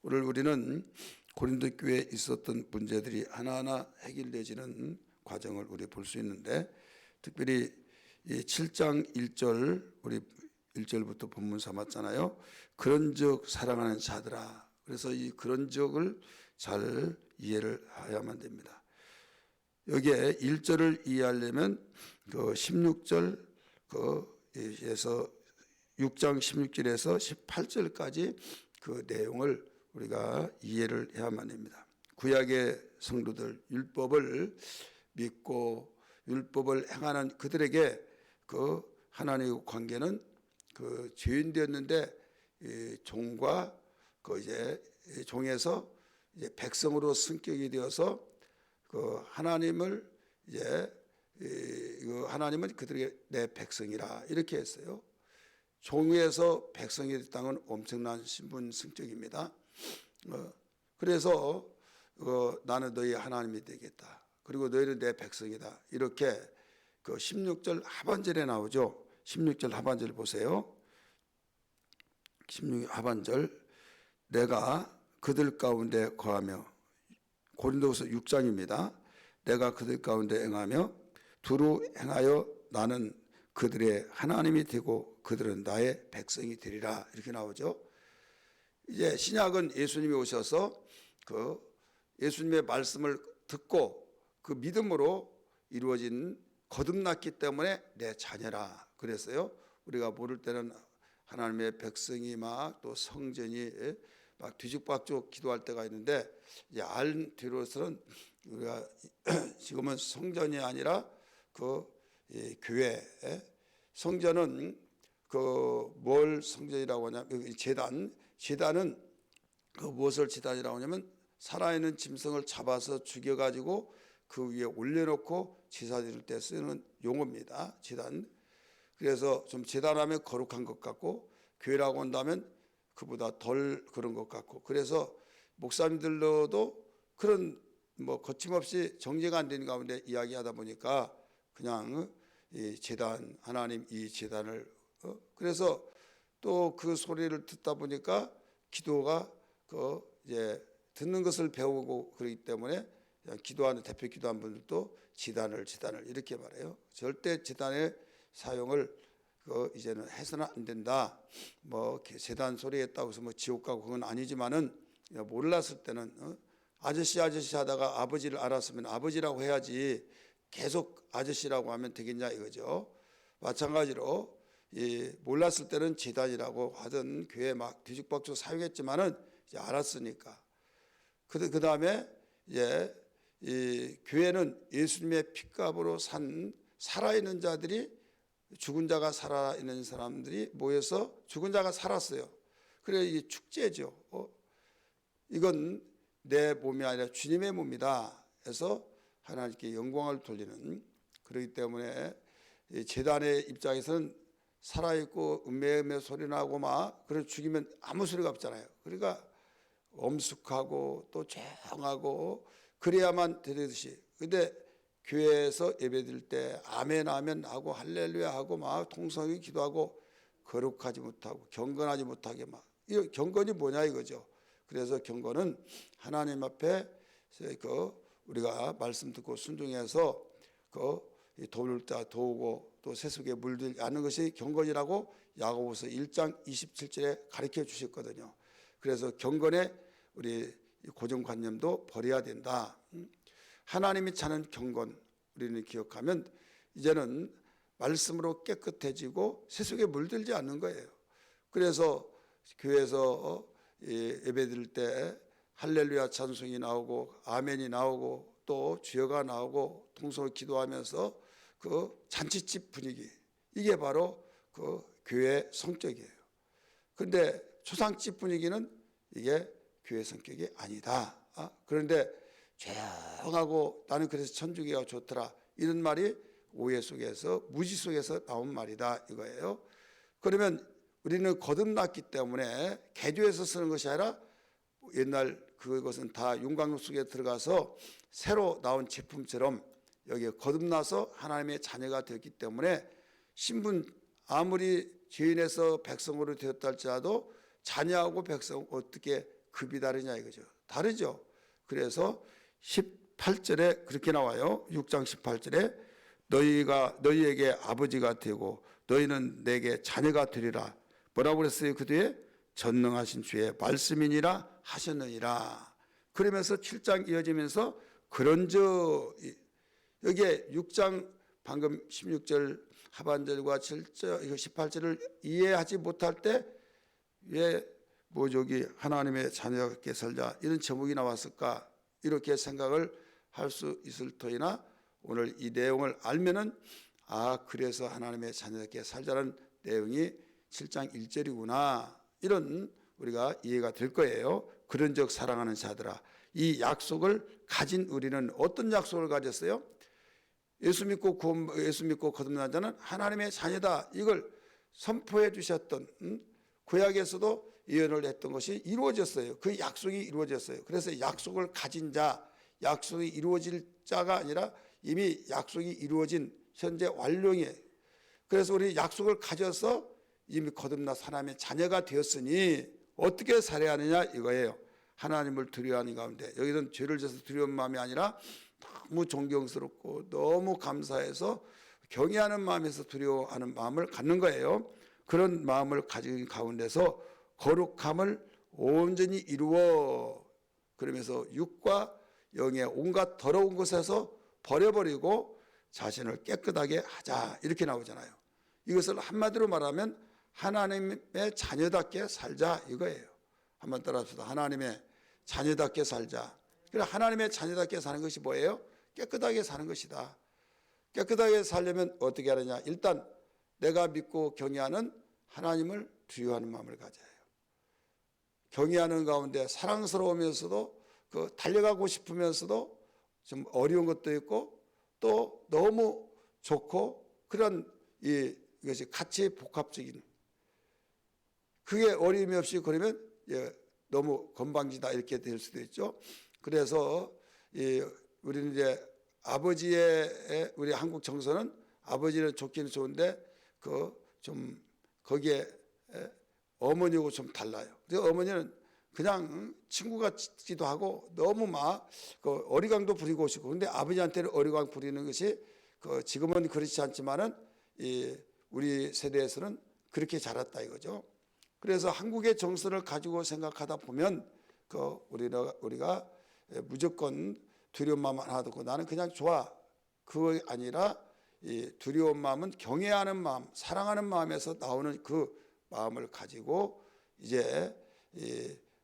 오늘 우리는 고린도 교회에 있었던 문제들이 하나하나 해결되지는 과정을 우리 볼 수 있는데, 특별히 이 7장 1절, 우리 1절부터 본문 삼았잖아요. 그런즉 사랑하는 자들아. 그래서 이 그런즉을 잘 이해를 해야만 됩니다. 여기에 1절을 이해하려면 그 16절 에서 6장 16절에서 18절까지 그 내용을 우리가 이해를 해야만 됩니다. 구약의 성도들, 율법을 믿고 율법을 행하는 그들에게 그 하나님의 관계는 그 죄인 되었는데 종과 그 이제 종에서 이제 백성으로 승격이 되어서 그 하나님을 이제 그 하나님은 그들에게 내 백성이라 이렇게 했어요. 종에서 백성이 됐다는 엄청난 신분 승격입니다. 그래서 나는 너희 하나님이 되겠다. 그리고 너희는 내 백성이다. 이렇게 그 16절 하반절에 나오죠. 16절 하반절 보세요. 16절 하반절, 내가 그들 가운데 거하며, 고린도후서 6장입니다. 내가 그들 가운데 행하며 두루 행하여 나는 그들의 하나님이 되고 그들은 나의 백성이 되리라. 이렇게 나오죠. 이제 신약은 예수님이 오셔서 그 예수님의 말씀을 듣고 그 믿음으로 이루어진 거듭났기 때문에 내 자녀라 그랬어요. 우리가 모를 때는 하나님의 백성이 막 또 성전이 막 뒤죽박죽 기도할 때가 있는데, 이제 알 뒤로서는 우리가 지금은 성전이 아니라 그 교회, 성전은 그 뭘 성전이라고 하냐면 제단은 그 무엇을 제단이라고 하냐면 살아있는 짐승을 잡아서 죽여가지고 그 위에 올려놓고 제사 드릴 때 쓰는 용어입니다. 제단. 그래서 좀 제단하면 거룩한 것 같고, 교회라고 한다면 그보다 덜 그런 것 같고, 그래서 목사님들로도 그런 뭐 거침없이 정제가 안 되는 가운데 이야기하다 보니까 그냥 이 제단, 하나님 이 제단을 그래서 또 그 소리를 듣다 보니까 기도가 그 이제 듣는 것을 배우고 그러기 때문에 기도하는 대표 기도한 분들도 제단을 이렇게 말해요. 절대 제단의 사용을 이제는 해서는 안 된다. 뭐 제단 소리 했다고 해서 뭐 지옥 가고 그건 아니지만은, 몰랐을 때는 아저씨 하다가 아버지를 알았으면 아버지라고 해야지 계속 아저씨라고 하면 되겠냐 이거죠. 마찬가지로 몰랐을 때는 제단이라고 하던 교회 막 뒤죽박죽 사용했지만은 이제 알았으니까. 그 다음에 이제 이 교회는 예수님의 핏값으로 산 살아있는 자들이, 죽은 자가 살아있는 사람들이 모여서 죽은 자가 살았어요. 그래서 이게 축제죠. 이건 내 몸이 아니라 주님의 몸이다 해서 하나님께 영광을 돌리는, 그렇기 때문에 제단의 입장에서는 살아있고 음매음매 소리 나고 막 그래 죽이면 아무 소리가 없잖아요. 그러니까 엄숙하고 또 조용하고 그래야만 되듯이. 근데 교회에서 예배드릴 때 아멘 아멘 하고 할렐루야 하고 막 통성이 기도하고 거룩하지 못하고 경건하지 못하게 막, 이 경건이 뭐냐 이거죠. 그래서 경건은 하나님 앞에 우리가 말씀 듣고 순종해서 도울 자 도우고 또 세속에 물들지 않는 것이 경건이라고 야고보서 1장 27절에 가르쳐 주셨거든요. 그래서 경건의 우리 고정관념도 버려야 된다. 하나님이 찾는 경건 우리는 기억하면 이제는 말씀으로 깨끗해지고 세속에 물들지 않는 거예요. 그래서 교회에서 예배드릴 때 할렐루야 찬송이 나오고 아멘이 나오고 또 주여가 나오고 통성을 기도하면서 그 잔치집 분위기, 이게 바로 그 교회 성격이에요. 그런데 초상집 분위기는 이게 교회 성격이 아니다. 그런데 조용하고 나는 그래서 천주교가 좋더라, 이런 말이 오해 속에서 무지 속에서 나온 말이다 이거예요. 그러면 우리는 거듭났기 때문에 개조해서 쓰는 것이 아니라 옛날 그것은 다 윤곽로 속에 들어가서 새로 나온 제품처럼 여기에 거듭나서 하나님의 자녀가 되었기 때문에 신분, 아무리 죄인에서 백성으로 되었다 할지라도 자녀하고 백성 어떻게 급이 다르냐 이거죠. 다르죠. 그래서 18절에 그렇게 나와요. 6장 18절에 너희에게 아버지가 되고 너희는 내게 자녀가 되리라. 뭐라고 그랬어요? 그 뒤에 전능하신 주의 말씀이니라 하셨느니라. 그러면서 7장 이어지면서 그런즉 여기에 6장 방금 16절 하반절과 7절 18절을 이해하지 못할 때 왜 뭐 저기 하나님의 자녀답게 살자 이런 제목이 나왔을까 이렇게 생각을 할 수 있을 터이나 오늘 이 내용을 알면은 그래서 하나님의 자녀답게 살자는 내용이 7장 1절이구나 이런 우리가 이해가 될 거예요. 그런즉 사랑하는 자들아 이 약속을 가진 우리는 어떤 약속을 가졌어요? 예수 믿고 거듭난 자는 하나님의 자녀다 이걸 선포해 주셨던 구약에서도 예언을 했던 것이 이루어졌어요. 그 약속이 이루어졌어요. 그래서 약속을 가진 자, 약속이 이루어질 자가 아니라 이미 약속이 이루어진 현재 완료이에요. 그래서 우리 약속을 가져서 이미 거듭나 하나님의 자녀가 되었으니 어떻게 살아야 하느냐 이거예요. 하나님을 두려워하는 가운데 여기서는 죄를 져서 두려운 마음이 아니라 너무 존경스럽고 너무 감사해서 경외하는 마음에서 두려워하는 마음을 갖는 거예요. 그런 마음을 가진 가운데서 거룩함을 온전히 이루어 그러면서 육과 영의 온갖 더러운 것에서 버려버리고 자신을 깨끗하게 하자 이렇게 나오잖아요. 이것을 한마디로 말하면 하나님의 자녀답게 살자 이거예요. 한번 따라합시다. 하나님의 자녀답게 살자. 그래 하나님의 자녀답게 사는 것이 뭐예요? 깨끗하게 사는 것이다. 깨끗하게 살려면 어떻게 하느냐? 일단 내가 믿고 경외하는 하나님을 두려워하는 마음을 가져야 해요. 경외하는 가운데 사랑스러우면서도 달려가고 싶으면서도 좀 어려운 것도 있고 또 너무 좋고 그런 이것이 같이 복합적인 그게 어려움이 없이 그러면 너무 건방지다 이렇게 될 수도 있죠. 그래서 우리는 이제 우리 한국 정서는 아버지는 좋기는 좋은데 좀 거기에 어머니하고 좀 달라요. 그래서 어머니는 그냥 친구 같기도 하고 너무 막 어리광도 부리고 싶고 근데 아버지한테는 어리광 부리는 것이 지금은 그렇지 않지만은 우리 세대에서는 그렇게 자랐다 이거죠. 그래서 한국의 정서를 가지고 생각하다 보면 우리가 무조건 두려운 마음 하나 듣고 나는 그냥 좋아 그거 아니라 이 두려운 마음은 경외하는 마음, 사랑하는 마음에서 나오는 그 마음을 가지고 이제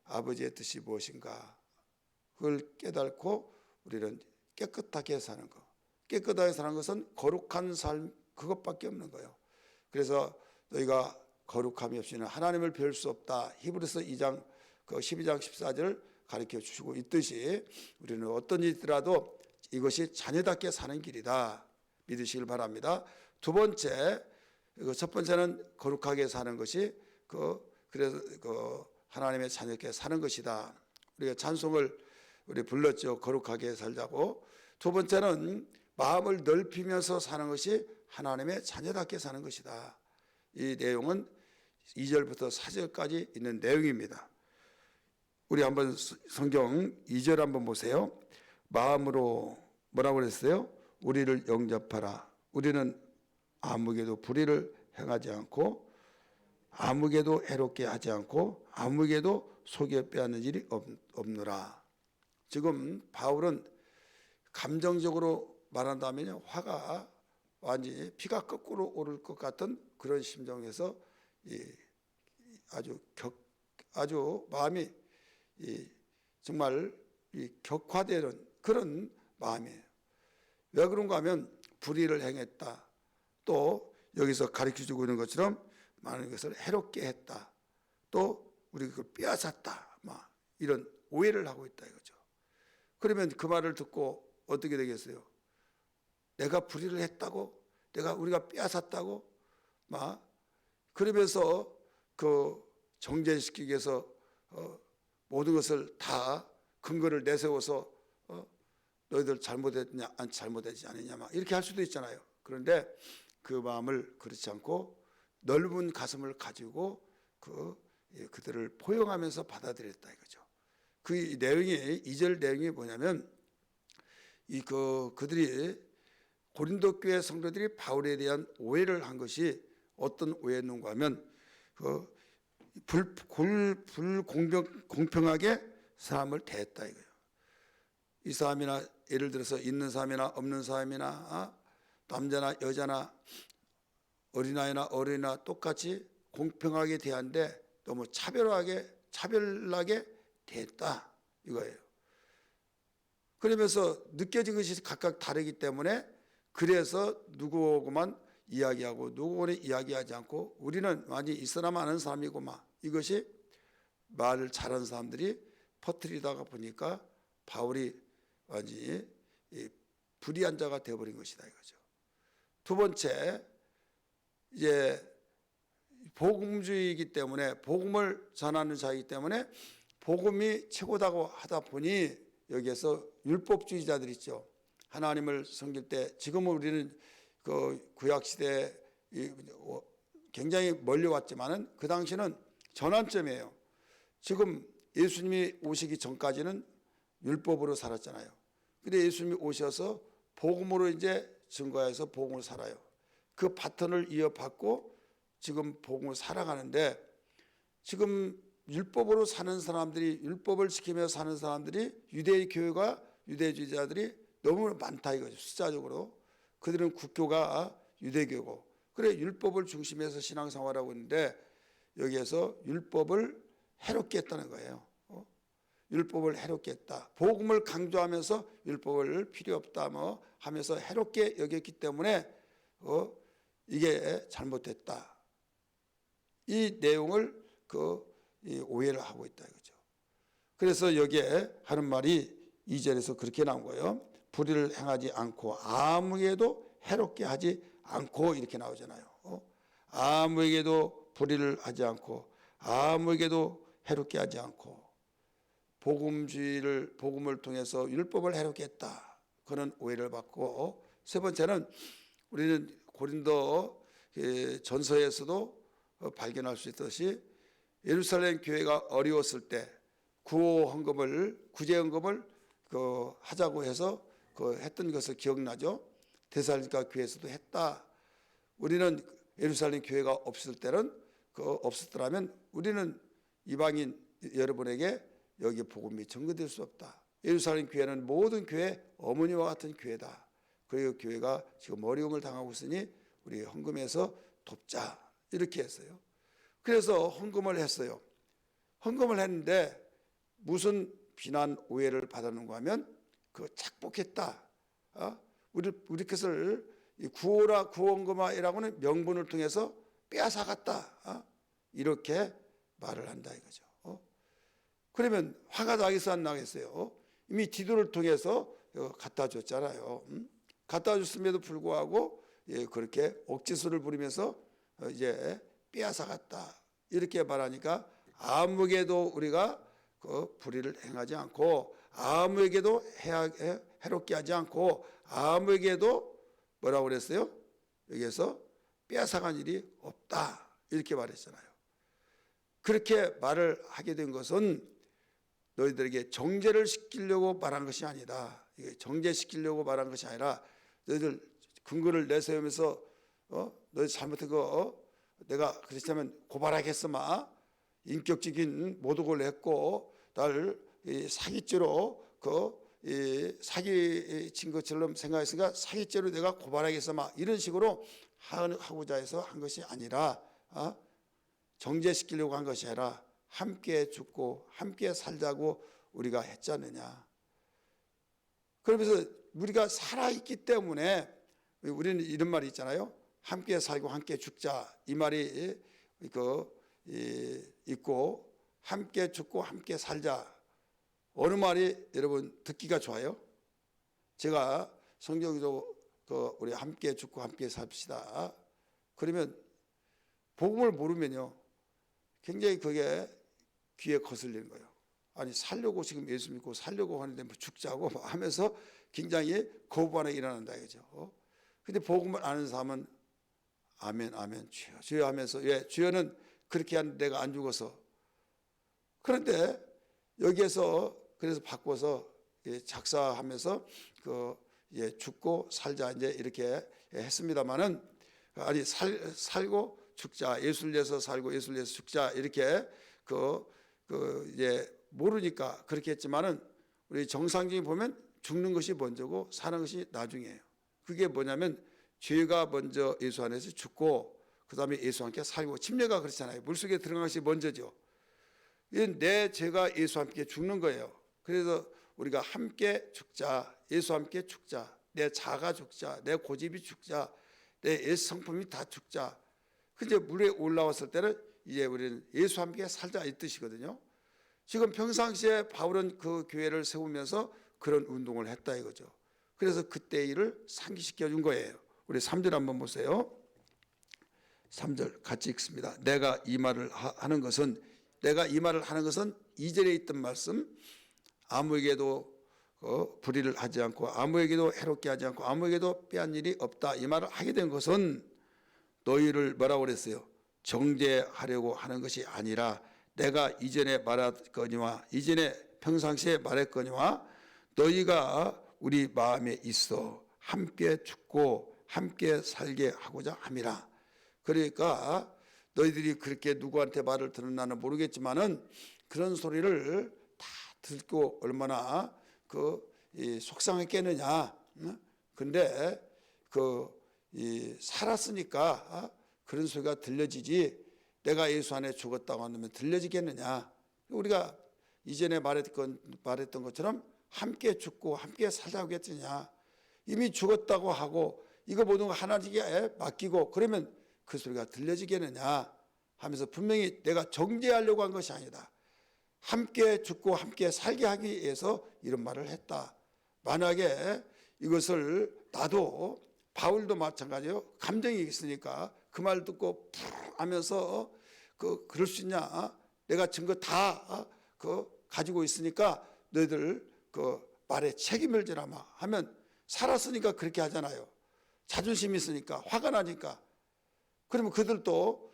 아버지의 뜻이 무엇인가 그걸 깨닫고 우리는 깨끗하게 사는 것. 깨끗하게 사는 것은 거룩한 삶 그것밖에 없는 거예요. 그래서 너희가 거룩함이 없이는 하나님을 뵐 수 없다. 히브리서 2장 12장 14절 가르쳐 주시고 있듯이 우리는 어떤 일이 있더라도 이것이 자녀답게 사는 길이다. 믿으시길 바랍니다. 두 번째, 첫 번째는 거룩하게 사는 것이 그래서 하나님의 자녀께 사는 것이다. 우리가 찬송을 우리 불렀죠. 거룩하게 살자고. 두 번째는 마음을 넓히면서 사는 것이 하나님의 자녀답게 사는 것이다. 이 내용은 2절부터 4절까지 있는 내용입니다. 우리 한번 성경 2절 한번 보세요. 마음으로 뭐라고 그랬어요? 우리를 영접하라. 우리는 아무에게도 불의를 행하지 않고 아무에게도 해롭게 하지 않고 아무에게도 속여 빼앗는 일이 없노라. 지금 바울은 감정적으로 말한다면 화가 완전히 피가 거꾸로 오를 것 같은 그런 심정에서 아주 마음이 정말 격화되는 그런 마음이에요. 왜 그런가 하면 불의를 행했다. 또 여기서 가르쳐주고 있는 것처럼 많은 것을 해롭게 했다. 또 우리 그걸 빼앗았다. 막 이런 오해를 하고 있다 이거죠. 그러면 그 말을 듣고 어떻게 되겠어요? 내가 불의를 했다고? 우리가 빼앗았다고? 막 그러면서 정죄시키기 위해서 모든 것을 다 근거를 내세워서 너희들 잘못했냐 안 잘못했지 않느냐 막 이렇게 할 수도 있잖아요. 그런데 그 마음을 그렇지 않고 넓은 가슴을 가지고 그들을 포용하면서 받아들였다 이거죠. 그 내용이 2절 내용이 뭐냐면 그들이 고린도 교회 성도들이 바울에 대한 오해를 한 것이 어떤 오해였는가 하면 불공평하게 사람을 대했다 이거예요. 이 사람이나 예를 들어서 있는 사람이나 없는 사람이나 남자나 여자나 어린아이나 어른이나 똑같이 공평하게 대하는데 너무 차별나게 대했다 이거예요. 그러면서 느껴진 것이 각각 다르기 때문에 그래서 누구하고만 이야기하고 누구는 이야기하지 않고 우리는 완전히 이 사람 아는 사람이고만 이것이 말을 잘하는 사람들이 퍼뜨리다가 보니까 바울이 완전히 불의한 자가 되어버린 것이다 이거죠. 두 번째, 이제 복음주의이기 때문에 복음을 전하는 자이기 때문에 복음이 최고다고 하다 보니 여기에서 율법주의자들 있죠. 하나님을 섬길 때 지금은 우리는 그 구약 시대에 굉장히 멀리 왔지만은 그 당시는 전환점이에요. 지금 예수님이 오시기 전까지는 율법으로 살았잖아요. 근데 예수님이 오셔서 복음으로 이제 증거해서 복음을 살아요. 그 바톤을 이어받고 지금 복음을 살아가는데 지금 율법으로 사는 사람들이 율법을 지키며 사는 사람들이 유대 교회가 유대주의자들이 너무 많다 이거죠. 숫자적으로 그들은 국교가 유대교고 그래 율법을 중심해서 신앙생활하고 있는데 여기에서 율법을 해롭게 했다는 거예요. 율법을 해롭게 했다. 복음을 강조하면서 율법을 필요 없다 뭐 하면서 해롭게 여겼기 때문에 이게 잘못됐다. 이 내용을 이 오해를 하고 있다 이거죠. 그래서 여기에 하는 말이 2절에서 그렇게 나온 거예요. 불의를 행하지 않고 아무에게도 해롭게 하지 않고 이렇게 나오잖아요. 아무에게도 불의를 하지 않고 아무에게도 해롭게 하지 않고 복음을 통해서 율법을 해롭게 했다. 그런 오해를 받고 세 번째는 우리는 고린도 전서에서도 발견할 수 있듯이 예루살렘 교회가 어려웠을 때 구제 헌금을 하자고 해서 했던 것을 기억나죠? 데살로니가 교회에서도 했다. 우리는 예루살렘 교회가 없을 때는 없었더라면 우리는 이방인 여러분에게 여기 복음이 전거될 수 없다. 예루살렘 교회는 모든 교회 어머니와 같은 교회다. 그리고 교회가 지금 어려움을 당하고 있으니 우리 헌금해서 돕자 이렇게 했어요. 그래서 헌금을 했어요. 헌금을 했는데 무슨 비난 오해를 받았는가 하면 착복했다. 우리 것을 구원금이라고는 명분을 통해서 빼앗아갔다. 이렇게 말을 한다 이거죠. 그러면 화가 나겠어 안 나겠어요? 이미 디도를 통해서 갖다 줬잖아요. 갖다 줬음에도 불구하고 그렇게 억지수를 부리면서 이제 빼앗아갔다 이렇게 말하니까 아무에게도 우리가 불의를 행하지 않고 아무에게도 해롭게 하지 않고 아무에게도 뭐라고 그랬어요? 여기에서 빼앗아간 일이 없다 이렇게 말했잖아요. 그렇게 말을 하게 된 것은 너희들에게 정죄를 시키려고 말한 것이 아니다. 정죄시키려고 말한 것이 아니라 너희들 근거를 내세우면서 너희 잘못한 거 내가 그렇다면 고발하겠으마 인격적인 모독을 했고 날 사기죄로 사기 친 것처럼 생각했으니까 사기죄로 내가 고발하겠으마 이런 식으로 하고자 해서 한 것이 아니라 정죄시키려고 한 것이 아니라 함께 죽고 함께 살자고 우리가 했지 않느냐. 그러면서 우리가 살아있기 때문에 우리는 이런 말이 있잖아요. 함께 살고 함께 죽자 이 말이 있고 함께 죽고 함께 살자 어느 말이 여러분 듣기가 좋아요? 제가 성경에도 우리 함께 죽고 함께 삽시다. 그러면 복음을 모르면요 굉장히 그게 귀에 거슬리는 거예요. 아니 살려고 지금 예수 믿고 살려고 하는데 뭐 죽자고 하면서 굉장히 거부 반응이 일어난다 이거죠. 근데 복음을 아는 사람은 아멘 아멘 주여 주여 하면서 주여는 그렇게 하는데 내가 안 죽어서. 그런데 여기에서 그래서 바꿔서 작사하면서 죽고 살자 이제 이렇게 했습니다만은, 아니 살고 죽자, 예수를 위해서 살고 예수를 위해서 죽자 이렇게 이제 모르니까 그렇게 했지만은, 우리 정상적인 보면 죽는 것이 먼저고 사는 것이 나중이에요. 그게 뭐냐면 죄가 먼저 예수 안에서 죽고 그 다음에 예수와 함께 살고, 침례가 그렇잖아요. 물속에 들어간 것이 먼저죠. 내 죄가 예수와 함께 죽는 거예요. 그래서 우리가 함께 죽자, 예수와 함께 죽자, 내 자가 죽자, 내 고집이 죽자, 내 예수 성품이 다 죽자. 이제 물에 올라왔을 때는 이제 우리는 예수와 함께 살자 이 뜻이거든요. 지금 평상시에 바울은 그 교회를 세우면서 그런 운동을 했다 이거죠. 그래서 그때 일을 상기시켜 준 거예요. 우리 3절 한번 보세요. 3절 같이 읽습니다. 내가 이 말을 하는 것은 2절에 있던 말씀, 아무에게도 불의를 하지 않고 아무에게도 해롭게 하지 않고 아무에게도 빼앗는 일이 없다, 이 말을 하게 된 것은 너희를 뭐라고 그랬어요? 정죄하려고 하는 것이 아니라 내가 이전에 말했거니와 이전에 평상시에 말했거니와 너희가 우리 마음에 있어 함께 죽고 함께 살게 하고자 함이라. 그러니까 너희들이 그렇게 누구한테 말을 들었나는 모르겠지만은 그런 소리를 다 듣고 얼마나 속상했겠느냐. 근데 살았으니까 그런 소리가 들려지지, 내가 예수 안에 죽었다고 하면 들려지겠느냐. 우리가 이전에 말했던 것처럼 함께 죽고 함께 살자고 했느냐. 이미 죽었다고 하고 이거 모든 거 하나님께 맡기고 그러면 그 소리가 들려지겠느냐 하면서 분명히 내가 정죄하려고 한 것이 아니다, 함께 죽고 함께 살게 하기 위해서 이런 말을 했다. 만약에 이것을 나도, 바울도 마찬가지예요. 감정이 있으니까 그 말 듣고 푹 하면서 그럴 수 있냐, 내가 증거 다 가지고 있으니까 너희들 말에 책임을 지라 마 하면, 살았으니까 그렇게 하잖아요. 자존심이 있으니까, 화가 나니까. 그러면 그들도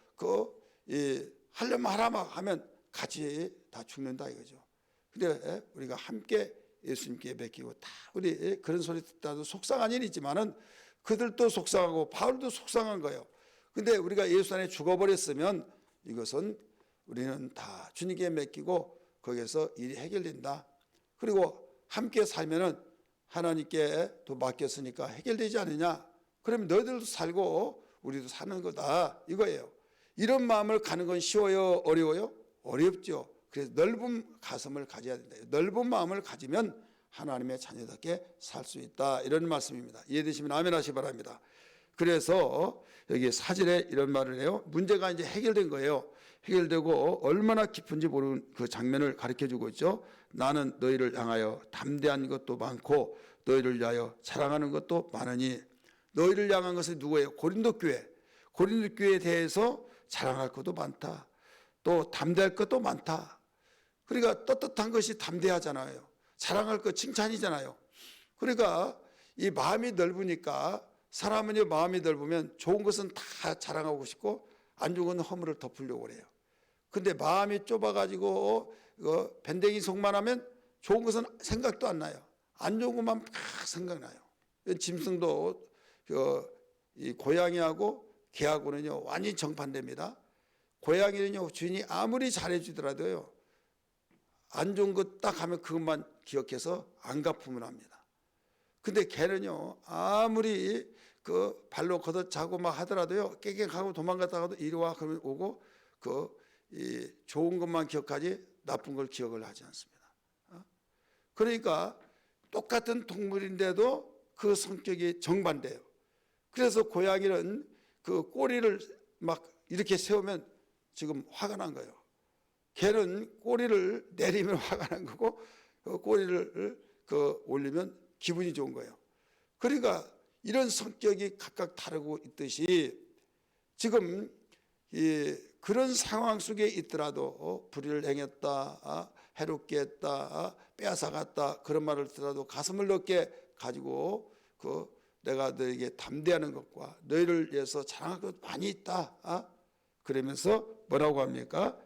하려면 하라 막 하면 같이 다 죽는다 이거죠. 근데 우리가 함께 예수님께 맡기고 다 우리 그런 소리 듣다도 속상한 일이 있지만은 그들도 속상하고 바울도 속상한 거예요. 근데 우리가 예수 안에 죽어버렸으면 이것은 우리는 다 주님께 맡기고 거기에서 일이 해결된다. 그리고 함께 살면은 하나님께 또 맡겼으니까 해결되지 않느냐. 그러면 너희들도 살고 우리도 사는 거다 이거예요. 이런 마음을 가는 건 쉬워요? 어려워요? 어렵죠. 그래서 넓은 가슴을 가져야 된다. 넓은 마음을 가지면 하나님의 자녀답게 살 수 있다, 이런 말씀입니다. 이해되시면 아멘 하시기 바랍니다. 그래서 여기 4절에 이런 말을 해요. 문제가 이제 해결된 거예요. 해결되고 얼마나 깊은지 모르는 그 장면을 가르쳐주고 있죠. 나는 너희를 향하여 담대한 것도 많고 너희를 위하여 자랑하는 것도 많으니. 너희를 향한 것은 누구예요? 고린도 교회. 고린도 교회에 대해서 자랑할 것도 많다, 또 담대할 것도 많다. 그러니까 떳떳한 것이 담대하잖아요. 자랑할 것 칭찬이잖아요. 그러니까 이 마음이 넓으니까, 사람은 마음이 넓으면 좋은 것은 다 자랑하고 싶고 안 좋은 건 허물을 덮으려고 그래요. 근데 마음이 좁아가지고 밴댕이 속만 하면 좋은 것은 생각도 안 나요. 안 좋은 것만 막 생각나요. 짐승도 이 고양이하고 개하고는요 완전히 정반대입니다. 고양이는요 주인이 아무리 잘해주더라도요 안 좋은 것 딱 하면 그것만 기억해서 안 갚으면 합니다. 근데 개는요 아무리 발로 걷어차고 막 하더라도요 깨갱하고 도망갔다가도 이리 와 그러면 오고 이 좋은 것만 기억하지 나쁜 걸 기억을 하지 않습니다. 그러니까 똑같은 동물인데도 그 성격이 정반대예요. 그래서 고양이는 그 꼬리를 막 이렇게 세우면 지금 화가 난 거예요. 개는 꼬리를 내리면 화가 난 거고 꼬리를 올리면 기분이 좋은 거예요. 그러니까 이런 성격이 각각 다르고 있듯이 지금 그런 상황 속에 있더라도 불의를 행했다, 해롭게 했다, 빼앗아갔다 그런 말을 듣더라도 가슴을 넓게 가지고 내가 너에게 담대하는 것과 너희를 위해서 자랑할 것 많이 있다. 그러면서 뭐라고 합니까?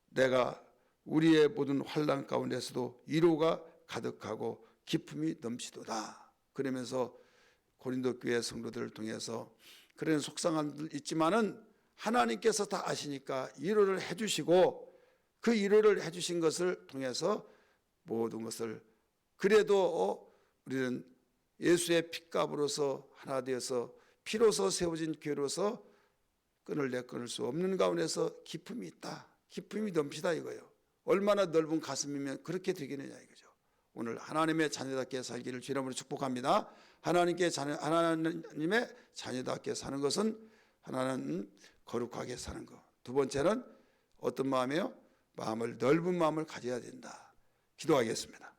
내가 우리의 모든 환난 가운데서도 위로가 가득하고 기쁨이 넘치도다. 그러면서 고린도 교회 성도들을 통해서 그런 속상함들 있지만은 하나님께서 다 아시니까 위로를 해주시고 그 위로를 해주신 것을 통해서 모든 것을 그래도 우리는 예수의 핏값으로서 하나 되어서 피로서 세워진 교회로서 끊을래 끊을 수 없는 가운데서 기쁨이 있다. 기쁨이 넘치다 이거예요. 얼마나 넓은 가슴이면 그렇게 되겠느냐 이거죠. 오늘 하나님의 자녀답게 살기를 주의 이름으로 축복합니다. 하나님의 자녀답게 사는 것은 하나는 거룩하게 사는 것. 두 번째는 어떤 마음이에요? 넓은 마음을 가져야 된다. 기도하겠습니다.